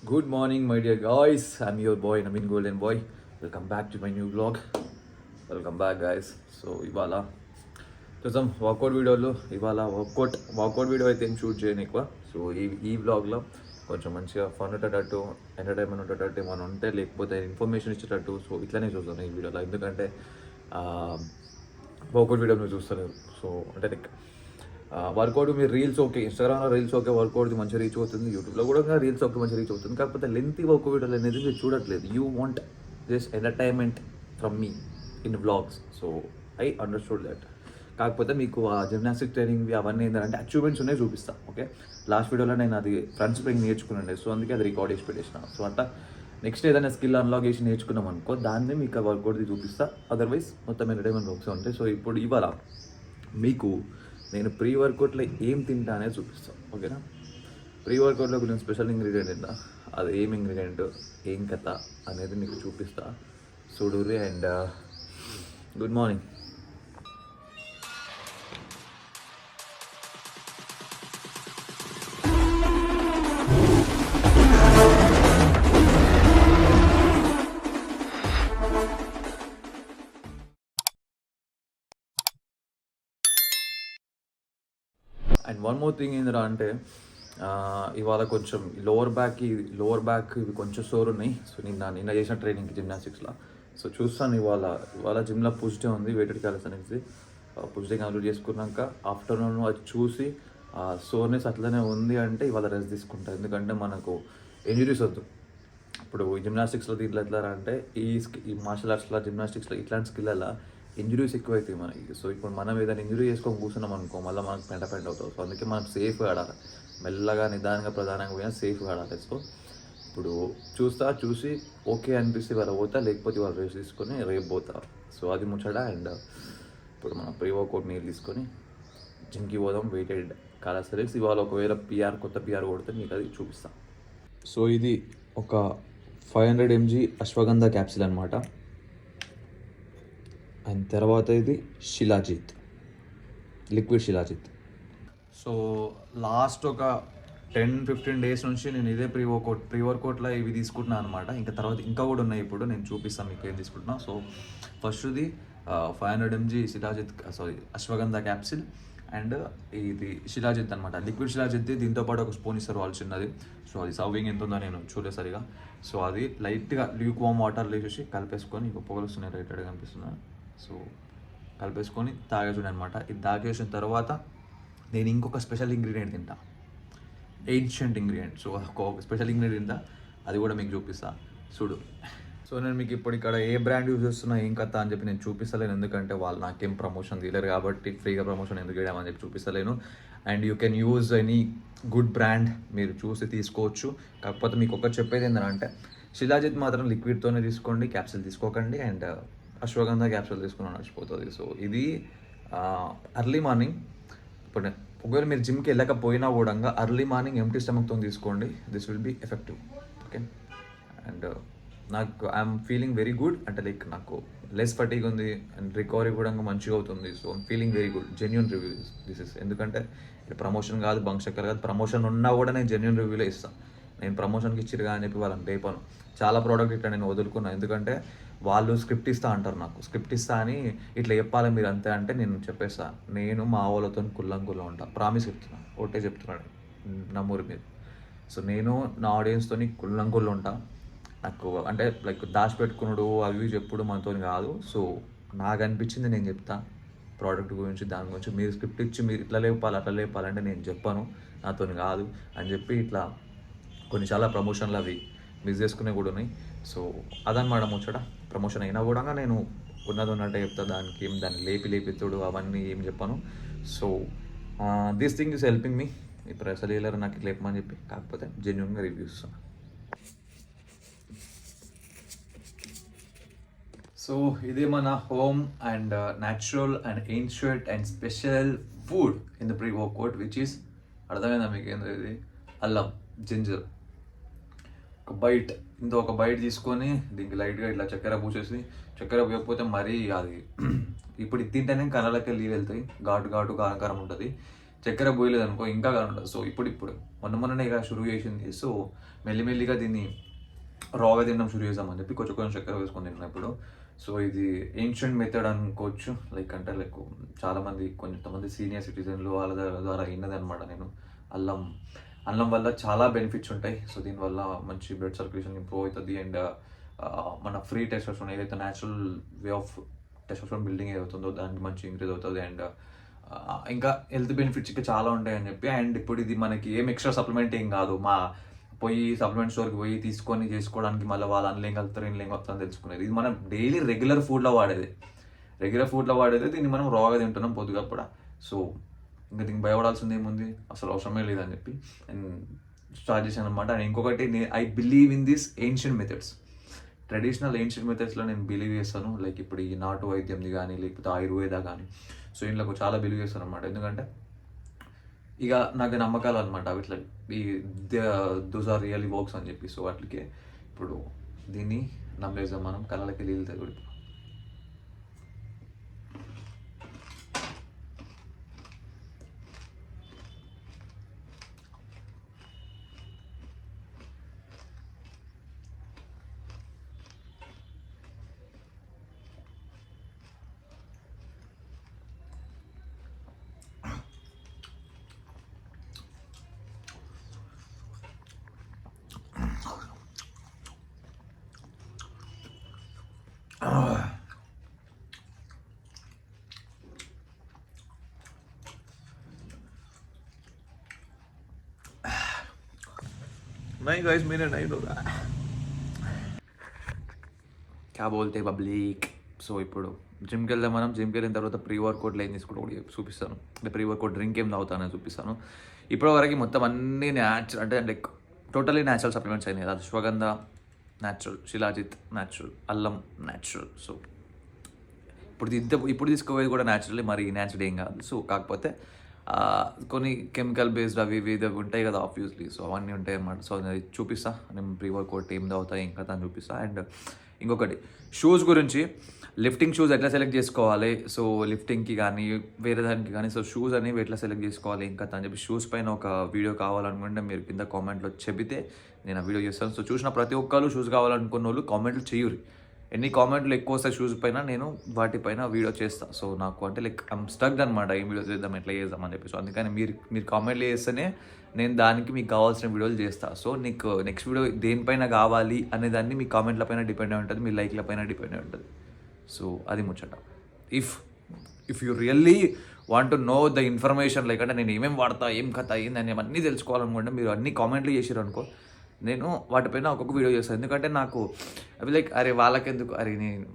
Good morning, my dear guys. I'm your boy, Naveen Golden Boy. Welcome back to my new vlog. Welcome back guys. So ఇవాళ చూసాం work out వీడియోలు. ఇవాళ workout video అయితే ఏం shoot చేయను ఎక్కువ. So ఈ వ్లాగ్లో కొంచెం మంచిగా ఫన్ ఉండేటట్టు, ఎంటర్టైన్మెంట్ ఉండేటట్టు మనం ఉంటే, లేకపోతే ఇన్ఫర్మేషన్ ఇచ్చేటట్టు. సో ఇట్లనే చూస్తాను ఈ వీడియోలో, ఎందుకంటే వర్కౌట్ వీడియో మీరు చూస్తారు. సో అంటే లైక్ వర్కౌట్ మీరు రీల్స్ ఓకే, ఇన్స్టాగ్రామ్లో రీల్స్ ఓకే, వర్కౌట్ మంచిగా రీచ్ అవుతుంది, యూట్యూబ్లో కూడా రీల్స్ ఓకే మంచిగా రీచ్ అవుతుంది. కాకపోతే లెంతీ వర్కౌట్ వీడియోలు అనేది మీరు చూడట్లేదు. You want just entertainment from me in vlogs. So I understood that. కాకపోతే మీకు ఆ జిమ్నాస్టిక్ ట్రైనింగ్ అవన్నీ ఏంటంటే అచీవ్మెంట్స్ ఉన్నాయి చూపిస్తాను. ఓకే, లాస్ట్ వీడియోలో నేను అది ఫ్రంట్ స్ప్రింగ్ నేర్చుకున్నాను, సో అందుకే అది రికార్డ్ చేసి పెట్టేసిన. సో అట్లా నెక్స్ట్ ఏదైనా స్కిల్ అన్లాక్ చేసి నేర్చుకున్నాం అనుకో, దాన్ని మీకు వర్కౌట్ది చూపిస్తా. అదర్వైజ్ మొత్తం ఎంటర్టైన్మెంట్ వర్క్స్ ఉంటాయి. సో ఇప్పుడు ఇవాళ మీకు నేను ప్రీ వర్కౌట్లో ఏం తింటా అనేది చూపిస్తాను. ఓకేనా, ప్రీ వర్కౌట్లో కొంచెం స్పెషల్ ఇంగ్రీడియంట్ తింటా, అది ఏం ఇంగ్రీడియంట్, ఏం కథ అనేది మీకు చూపిస్తా. చూడుర్రి. And good morning. And one more thing ఏంటంటే అంటే ఇవాళ కొంచెం లోవర్ బ్యాక్ ఇవి కొంచెం సోర్ ఉన్నాయి. సో నిన్న చేసిన ట్రైనింగ్ జిమ్నాస్టిక్స్లో. సో చూస్తాను ఇవాళ జిమ్లో పుష్ డే ఉంది, వెయిటెడ్ క్యాలరీస్ అనేసి. పుష్ డే కంప్లీట్ చేసుకున్నాక ఆఫ్టర్నూన్ అది చూసి సోర్నెస్ అట్లనే ఉంది అంటే ఇవాళ రెస్ట్ తీసుకుంటాను. ఎందుకంటే మనకు ఇంజురీస్ వద్దు. ఇప్పుడు జిమ్నాస్టిక్స్లో దీంట్లో ఎట్లా అంటే ఈ మార్షల్ ఆర్ట్స్లో జిమ్నాస్టిక్స్లో ఇట్లాంటి స్కిల్లలో ఇంజురీస్ ఎక్కువైతాయి మనకి. సో ఇప్పుడు మనం ఏదైనా ఇంజురీ చేసుకొని కూర్చున్నాం అనుకో, మళ్ళీ మనకు పెంట అవుతాం. సో అందుకే మనం సేఫ్గా ఆడాలి, మెల్లగా నిదానంగా ప్రధానంగా పోయినా సేఫ్గా ఆడాలి. సో ఇప్పుడు చూసి ఓకే అనిపిస్తే ఇవాళ పోతా, లేకపోతే ఇవాళ రేస్ తీసుకొని రేపు పోతా. సో అది ముచ్చట. అండ్ ఇప్పుడు మనం ప్రీ వర్కౌట్ నీళ్ళు తీసుకొని జిమ్కి పోదాం. వెయిటెడ్ క్యాలరీస్ ఇవాళ ఒకవేళ కొత్త పిఆర్ కొడితే మీకు అది చూపిస్తాం. సో ఇది ఒక 500 mg అశ్వగంధ క్యాప్సిల్ అనమాట. అండ్ తర్వాత ఇది shilajit, liquid shilajit. So last ఒక 10-15 డేస్ నుంచి నేను ఇదే ప్రీ వర్కౌట్లో ఇవి తీసుకుంటున్నాను అనమాట. ఇంకా తర్వాత ఇంకా కూడా ఉన్నాయి, ఇప్పుడు నేను చూపిస్తాను మీకు ఏం తీసుకుంటున్నా. సో ఫస్ట్ది 500 mg అశ్వగంధ క్యాప్సిల్. అండ్ ఇది శిలాజిత్ అనమాట, లిక్విడ్ శిలాజిత్. దీంతోపాటు ఒక స్పూన్ ఇస్తారు వాళ్ళు చిన్నది. సో అది సర్వింగ్ ఎంత ఉందో నేను చూడలేదు సరిగా. సో అది లైట్గా ల్యూక్ వామ్ వాటర్లో వేసేసి కలిపేసుకొని, ఇంకో పొగలు వస్తున్నాయి రైటెడ్గా కనిపిస్తున్నాను. సో కలిపేసుకొని తాగేసుడు అనమాట. ఇది తాగేసిన తర్వాత నేను ఇంకొక స్పెషల్ ఇంగ్రీడియంట్ తింటా, ఏన్షియంట్ ఇంగ్రీడియంట్. సో ఒక స్పెషల్ ఇంగ్రీడియంట్ అది కూడా మీకు చూపిస్తా, చూడు. సో నేను మీకు ఇప్పుడు ఇక్కడ ఏ బ్రాండ్ యూజ్ చేస్తున్నా, ఏం కథ అని చెప్పి నేను చూపిస్తలేను, ఎందుకంటే వాళ్ళు నాకేం ప్రమోషన్ తీయలేరు కాబట్టి ఫ్రీగా ప్రమోషన్ ఎందుకు వేయడం అని చెప్పి చూపిస్తలేను. And you can use any good brand, మీరు చూసి తీసుకోవచ్చు. కాకపోతే మీకు ఒకటి చెప్పేది ఏంటంటే శిలాజిత్ మాత్రం లిక్విడ్తోనే తీసుకోండి, క్యాప్సిల్ తీసుకోకండి. అండ్ అశ్వగంధ క్యాప్సిల్ తీసుకుని నడిచిపోతుంది. సో ఇది అర్లీ మార్నింగ్, ఇప్పుడు ఒకవేళ మీరు జిమ్కి వెళ్ళకపోయినా కూడా అర్లీ మార్నింగ్ ఎంప్టీ స్టమక్తో తీసుకోండి. This will be effective. Okay. And నాకు ఐఎమ్ ఫీలింగ్ వెరీ గుడ్, అంటే లైక్ నాకు లెస్ ఫటీగ్ ఉంది అండ్ రికవరీ కూడా మంచిగా అవుతుంది. So I'm feeling very good. Genuine review this is. ఎందుకంటే ఇది ప్రమోషన్ కాదు, బంక్ చక్కర్ కాదు. ప్రమోషన్ ఉన్నా కూడా నేను జెన్యూన్ రివ్యూలో ఇస్తాను. నేను ప్రమోషన్కి ఇచ్చిరుగా అని చెప్పి వాళ్ళని రేపాను. చాలా ప్రోడక్ట్ ఇట్లా నేను వదులుకున్నాను, ఎందుకంటే వాళ్ళు స్క్రిప్ట్ ఇస్తా అంటారు, నాకు స్క్రిప్ట్ ఇస్తా అని ఇట్లా చెప్పాలి మీరు అంతే అంటే నేను చెప్పేస్తాను. నేను మా వాళ్ళతో కుల్లం ఉంటాను, ప్రామిస్ చెప్తున్నాను, ఒకటే చెప్తున్నాను, నమ్మూరి మీరు. సో నేను నా ఆడియన్స్తో కుల్లం ఉంటాను. నాకు అంటే లైక్ దాచిపెట్టుకున్నాడు అవి చెప్పుడు మనతో కాదు. సో నాకు అనిపించింది నేను చెప్తా, ప్రోడక్ట్ గురించి దాని గురించి. మీరు స్క్రిప్ట్ ఇచ్చి మీరు ఇట్లా లేపాలి అట్లా లేపాలంటే నేను చెప్పాను, నాతో కాదు అని చెప్పి ఇట్లా కొన్ని చాలా ప్రమోషన్లు అవి మిస్ చేసుకునే కూడా ఉన్నాయి. సో అదనమాట ముచ్చట. ప్రమోషన్ అయినా కూడా నేను ఉన్నట్టే చెప్తా, దాన్ని లేపితుడు అవన్నీ ఏం చెప్పాను. So this thing is helping me. ఇప్పుడు అసలు వెళ్ళారు నాకు ఇట్లా చెప్పమని చెప్పి, కాకపోతే జెన్యూన్గా రివ్యూ ఇస్తాను. సో ఇదే మన home and natural and ancient and special food in the pre workout, which is అర్థమైందా మీకు ఏందో? ఇది అల్లం, జింజర్. ఒక బైట్ తీసుకొని దీనికి లైట్గా ఇట్లా చక్కెర పూసేసి, చక్కెర పోయకపోతే మరీ అది ఇప్పుడు ఇది తింటేనే కళ్ళకి నీళ్ళు వెళ్తాయి, ఘాటు కారం ఉంటుంది. చక్కెర పోయలేదు అనుకో ఇంకా ఉంటుంది. సో ఇప్పుడు మొన్ననే ఇక షురూ చేసింది. సో మెల్లిమెల్లిగా దీన్ని రాగా తినడం షురూ చేద్దామని చెప్పి కొంచెం చక్కెర వేసుకొని తిన్నాను ఇప్పుడు. సో ఇది ఏన్షియంట్ మెథడ్ అనుకోవచ్చు. లైక్ చాలామంది కొంతమంది సీనియర్ సిటిజన్లు వాళ్ళ ద్వారా విన్నది అనమాట నేను. అల్లం వల్ల చాలా బెనిఫిట్స్ ఉంటాయి. సో దీనివల్ల మంచి బ్లడ్ సర్క్యులేషన్ ఇంప్రూవ్ అవుతుంది. అండ్ మన ఫ్రీ టెస్టోస్టెరాన్ ఏదైతే natural way of testosterone building ఏదవుతుందో దానికి మంచి ఇంక్రీజ్ అవుతుంది. అండ్ ఇంకా హెల్త్ బెనిఫిట్స్ ఇంకా చాలా ఉంటాయని చెప్పి. అండ్ ఇప్పుడు ఇది మనకి ఏం ఎక్స్ట్రా సప్లిమెంట్ ఏం కాదు. పోయి సప్లిమెంట్ స్టోర్కి పోయి తీసుకొని చేసుకోవడానికి మళ్ళీ వాళ్ళు అందులో ఏం కలుపుతారు ఇంట్లో ఏం కలుపుతారని తెలుసుకునేది. ఇది మనం డైలీ రెగ్యులర్ ఫుడ్లో వాడేది. దీన్ని మనం రాగా తింటున్నాం పొద్దుగప్పుడు. సో ఇంకా దీనికి భయపడాల్సింది ఏముంది, అసలు అవసరమే లేదని చెప్పి అండ్ స్టార్ట్ చేశాను అనమాట. అండ్ ఇంకొకటి I believe in this ancient methods, traditional ancient మెథడ్స్లో నేను బిలీవ్ చేస్తాను. లైక్ ఇప్పుడు ఈ నాటు వైద్యంది కానీ లేకపోతే ఆయుర్వేద కానీ, సో ఇంట్లో చాలా బిలీవ్ చేస్తాను అనమాట. ఎందుకంటే ఇక నాకు నమ్మకాలు అనమాట ఇట్లా దోస్ ఆర్ రియల్లీ వర్క్స్ అని చెప్పి. సో వాటికి ఇప్పుడు దీన్ని నమ్మేద్దాం మనం. కళ్ళకి నీళ్ళు తగుడు. नहीं गाइस मैंने नहीं होगा क्या बोलते పబ్లిక్. సో ఇప్పుడు జిమ్కి వెళ్దాం మనం. జిమ్కి వెళ్ళిన తర్వాత ప్రీ వర్కౌట్లో ఏం తీసుకుంటూ కూడా చూపిస్తాను. అంటే ప్రీ వర్కౌట్ డ్రింక్ ఏం తాగుతానని చూపిస్తాను. ఇప్పటివరకు మొత్తం అన్నీ న్యాచురల్, అంటే లైక్ టోటలీ న్యాచురల్ సప్లిమెంట్స్ అయినాయి. అశ్వగంధ న్యాచురల్, శిలాజిత్ న్యాచురల్, అల్లం న్యాచురల్. సో ఇప్పుడు తీసుకోవేది కూడా న్యాచురల్లీ, మరి న్యాచురల్ ఏం కాదు. సో కాకపోతే కొన్ని కెమికల్ బేస్డ్ అవి ఇవి ఉంటాయి కదా ఆబ్వియస్లీ. సో అవన్నీ ఉంటాయి అన్నమాట. సో అది చూపిస్తా నేను ప్రీ వర్కౌట్ ఏం తాగుతాయి ఇంకా అని చూపిస్తా. అండ్ ఇంకొకటి షూస్ గురించి, లిఫ్టింగ్ షూస్ ఎట్లా సెలెక్ట్ చేసుకోవాలి, సో లిఫ్టింగ్కి కానీ వేరే దానికి కానీ, సో షూస్ అనేవి ఎట్లా సెలెక్ట్ చేసుకోవాలి ఇంకా అని చెప్పి షూస్ పైన ఒక వీడియో కావాలనుకుంటే మీరు కింద కామెంట్లో చెబితే నేను ఆ వీడియో చేస్తాను. సో చూసిన ప్రతి ఒక్కరు షూస్ కావాలనుకున్న వాళ్ళు కామెంట్లు చేయురి. ఎన్ని కామెంట్లు ఎక్కువ వస్తాయి షూస్ పైన నేను వాటిపైన వీడియో చేస్తాను. సో నాకు అంటే లైక్ ఐమ్ స్టక్డ్ అనమాట, ఏం వీడియో చేద్దాం ఎట్లా చేద్దాం అని చెప్పి. సో అందుకని మీరు కామెంట్లు చేస్తేనే నేను దానికి మీకు కావాల్సిన వీడియోలు చేస్తాను. సో నీకు నెక్స్ట్ వీడియో దేనిపైన కావాలి అనే దాన్ని మీ కామెంట్ల పైన డిపెండ్ అయి ఉంటుంది, మీ లైక్ల పైన డిపెండ్ అయి ఉంటుంది. సో అది ముచ్చట. If you really want to know the information, like అంటే నేను ఏమేమి వాడతా, ఏం కథ అయ్యింది అని అన్నీ తెలుసుకోవాలనుకుంటే మీరు అన్ని కామెంట్లు చేసారు అనుకో, నేను వాటిపైన ఒక్కొక్క వీడియో చేస్తాను. ఎందుకంటే నాకు అవి లైక్ అరే వాళ్ళకెందుకు,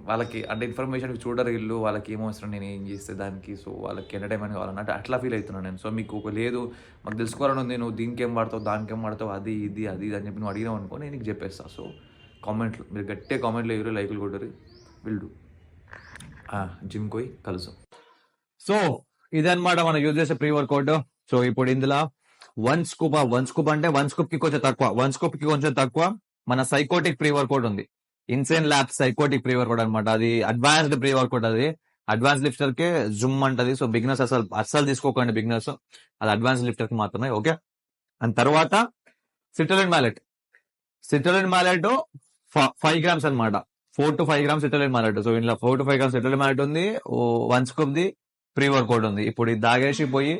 వాళ్ళకి అంటే ఇన్ఫర్మేషన్ చూడరు ఇల్లు, వాళ్ళకి ఏమో అవసరం నేను ఏం చేస్తే దానికి, సో వాళ్ళకి ఎంటర్టైన్మెంట్ కావాలన్నట్టు అట్లా ఫీల్ అవుతున్నాను నేను. సో మీకు లేదు మాకు తెలుసుకోవాలని ఉంది, నువ్వు దీనికి ఏం వాడతావు దానికి ఏం వాడతావు అది ఇది అని చెప్పి నువ్వు అడిగినావు అనుకో నేను నీకు చెప్పేస్తాను. సో కామెంట్లు మీరు గట్టిగా కామెంట్లు వేయరు, లైకులు కొట్టరు, విల్డు జిమ్ పోయి కలుసు. సో ఇదన్నమాట మనం యూజ్ చేసే ప్రీ వర్కౌట్. సో ఇప్పుడు ఇందులో వన్ స్కూప్ అంటే వన్ స్కూప్ కి కొంచెం తక్కువ మన సైకోటిక్ ప్రీ వర్కౌట్ ఉంది. Insane labs psychotic pre workout అనమాట. అది అడ్వాన్స్డ్ ప్రీ వర్కౌట్. అది అడ్వాన్స్ లిఫ్టర్ కే జుమ్ అంటది. సో బిగినర్స్ అస్సలు తీసుకోకండి బిగినర్స్, అది అడ్వాన్స్ లిఫ్టర్ కి మాత్రమే. ఓకే. అండ్ తర్వాత సిట్రలిన్ మ్యాలెట్ 5 grams అనమాట. 4 to 5 grams సిట్రలిన్ మ్యాలెట్. సో ఇంట్లో 4 to 5 grams సిట్రలిన్ మ్యాలెట్ ఉంది, 1 scoop ది ప్రీ వర్కౌట్ ఉంది. ఇప్పుడు ఇది దాగేసి పోయి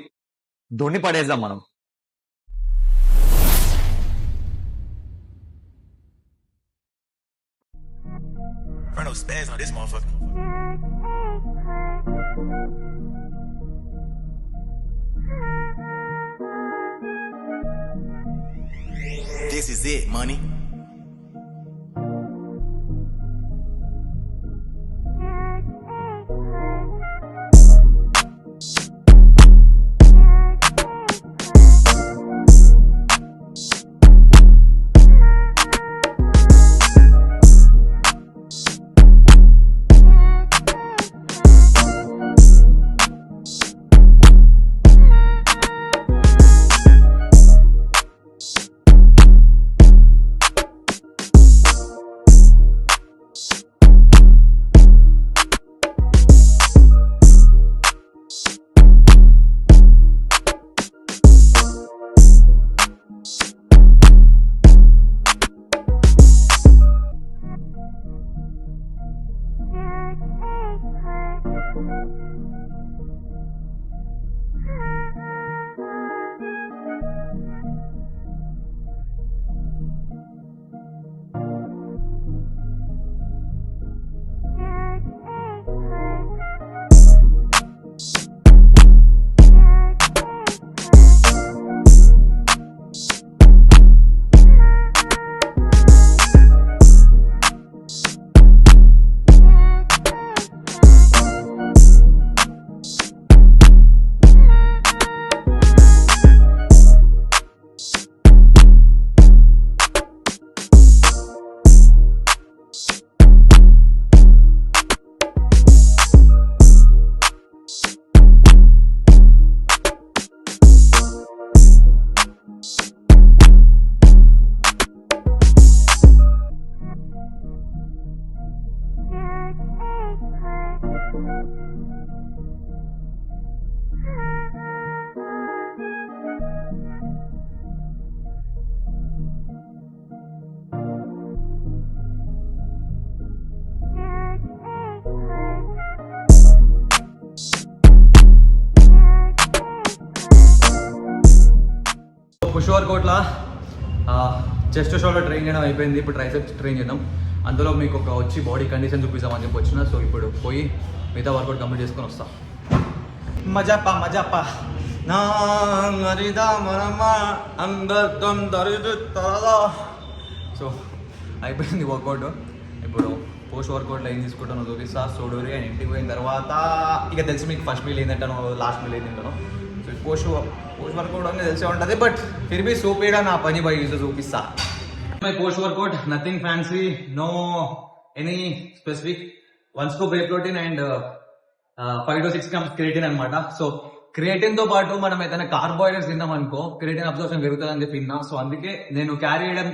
దున్ని పడేద్దాం మనం. Run no spaz on this motherfucker. This is it, money. వర్కౌట్లా చెస్ట్ షోల్డర్ ట్రైన్ చేయడం అయిపోయింది. ఇప్పుడు ట్రైసెప్స్ ట్రైన్ చేద్దాం. అందులో మీకు ఒక వచ్చి బాడీ కండిషన్ చూపిస్తామని చెప్పి వచ్చిన. సో ఇప్పుడు పోయి మిగతా వర్కౌట్ కంప్లీట్ చేసుకొని వస్తాం. మజాపా నా మరిదా మనమా అందం దరిదు తరదా. సో అయిపోయింది వర్కౌట్. ఇప్పుడు పోస్ట్ వర్కౌట్లో ఏం తీసుకుంటానో చూపిస్తా. సోడూరి అండ్ ఇంటికి పోయిన తర్వాత ఇక తెలిసి మీకు ఫస్ట్ మీల్ ఏంటంటానో లాస్ట్ మీల్ ఏం తింటానో. సో పోస్ట్ వర్కౌట్ అనేది తెలిసే ఉంటుంది. బట్ ఫిర్ బీ సూపీగా నా పని బై చూపిస్తా. My post workout nothing fancy, no any specific. 1 scoop whey protein and 5 to 6 grams creatine అనమాట. సో క్రియేటిన్ తో పాటు మనం ఏదైనా కార్బోహైడ్రేట్స్ తిన్నాం అనుకో క్రియేటిన్ అబ్జర్ప్షన్ పెరుగుతుంది అని చెప్పి విన్నా. సో అందుకే నేను క్యారీ చేయలేను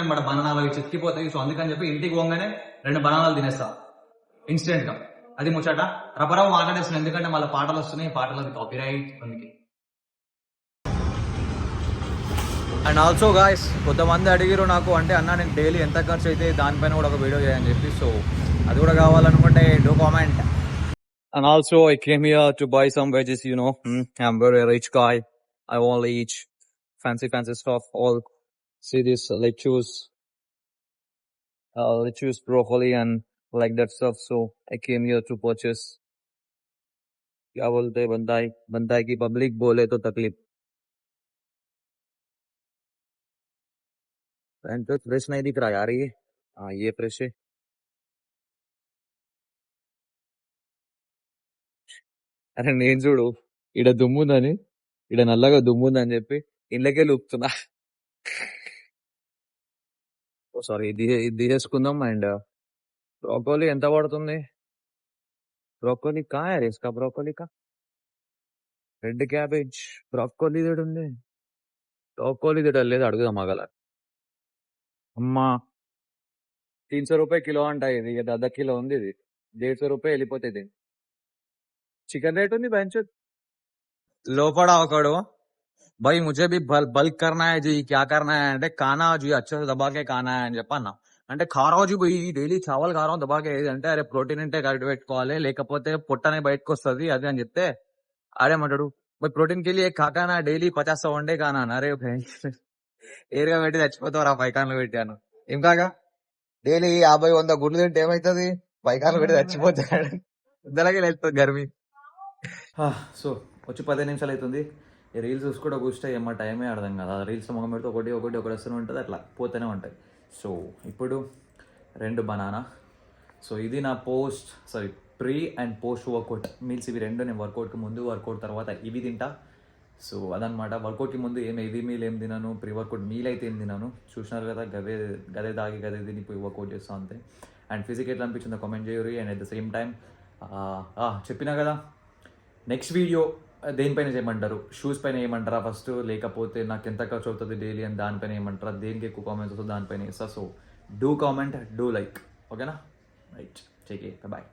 అనమాట. బనానాలు అవి చిక్కిపోతాయి. సో అందుకని చెప్పి ఇంటికి పోగానే 2 బనానాలు తినేస్తా ఇన్స్టెంట్ గా. అది ముచ్చట రపరవ మాట్లాడేస్తాను, ఎందుకంటే మళ్ళీ పాటలు వస్తున్నాయి. పాటలు కాపీ రైట్ అందుకే. అండ్ ఆల్సో గాయస్ కొంతమంది అడిగిరు నాకు, అంటే అన్న నేను డైలీ ఎంత ఖర్చు అయితే దానిపైన కూడా ఒక వీడియో చేయని చెప్పి. సో అది కూడా కావాలనుకుంటే do comment. And also I came here to buy some veggies, you know. I'm very rich guy. I only eat fancy stuff. All see this lettuce, broccoli and like that stuff. So I came here to purchase. क्या बोलते हैं बंदाई की public बोले तो तकलीफ. तो fresh नहीं दिख रहा यार ये. हाँ ये फ्रेश है. అరే నేను చూడు ఈడ దుమ్ముందని, ఈడ నల్లగా దుమ్ముందని చెప్పి ఇళ్ళకే లూపుతున్నా. సారీ ఇది తీసేసుకుందాం. అండ్ బ్రోకోలీ ఎంత పడుతుంది? బ్రోకోలీ కా రేస్కా బ్రోకోలీ కా రెడ్ క్యాబేజ్ బ్రోకోలీ ఉంది. బ్రోకోలీ లేదు అడుగుదాం మగల. అమ్మా 300 రూపాయ కిలో అంట. ఇది ఇక అర్ధ కిలో ఉంది. ఇది 150 రూపాయ వెళ్ళిపోతుంది. चिकन रेट ఉంది बेंच లోపడ ఒకడు भाई मुझे भी बल्क करना है जी, क्या करना है అంటే खाना जी अच्छे से दबा के खाना है అని చెప్పన్నా. అంటే ఖారావు జీ పోయి డైలీ చావల్ ఖారం దబా के అంటే అరే ప్రోటీన్ ఇంటే కరెక్ట్ పెట్టుకోవాలి, లేకపోతే పొట్టనే బయటకు వస్తుంది అది అని చెప్తే ఆడేమంటాడు भाई प्रोटीन के लिए खाना డైలీ 50 వండే खाना. అరే ఏరుగా పెట్టి చచ్చిపోతావు రా పైకాన్లు పెట్టాను. ఏం కాగా డైలీ 50-100 గుడ్లు తింటే ఏమవుతుంది? పైకాన్లు పెట్టి చచ్చిపోతాడు. ఇద్దరికి వెళ్తుంది గర్మి. సో వచ్చి 15 నిమిషాలు అవుతుంది. ఈ రీల్స్ చూసుకుంటూ కూర్చుంటే ఏమో టైమే అర్థం కదా. రీల్స్ మొహం పెడితే ఒకటి వస్తూనే ఉంటుంది, అట్లా పోతూనే ఉంటాయి. సో ఇప్పుడు 2 బనానా. సో ఇది నా pre and post workout meals. ఇవి 2 నేను వర్కౌట్కి ముందు వర్కౌట్ తర్వాత ఇవి తింటా. సో అదనమాట. వర్కౌట్కి ముందు ఇది మీల్ ఏం తినాను, ప్రీ వర్కౌట్ మీల్ అయితే ఏం తినాను చూసినారు కదా. గదే తాగి గదే తిని పోయి వర్కౌట్ చేస్తాను అంతే. అండ్ ఫిజిక్ ఎట్లా అనిపించిందో కామెంట్ చేయరు. And at the same time చెప్పినా కదా నెక్స్ట్ వీడియో దేనిపైన చేయమంటారు, షూస్ పైన ఏమంటారా ఫస్ట్, లేకపోతే నాకు ఎంత ఖర్చు అవుతుంది డైలీ అని దానిపైన ఏమంటారా, దేనికి ఎక్కువ కామెంట్స్ వస్తుంది దానిపైన ఇస్తా. So do comment, do like, ఓకేనా? Right, take care, bye.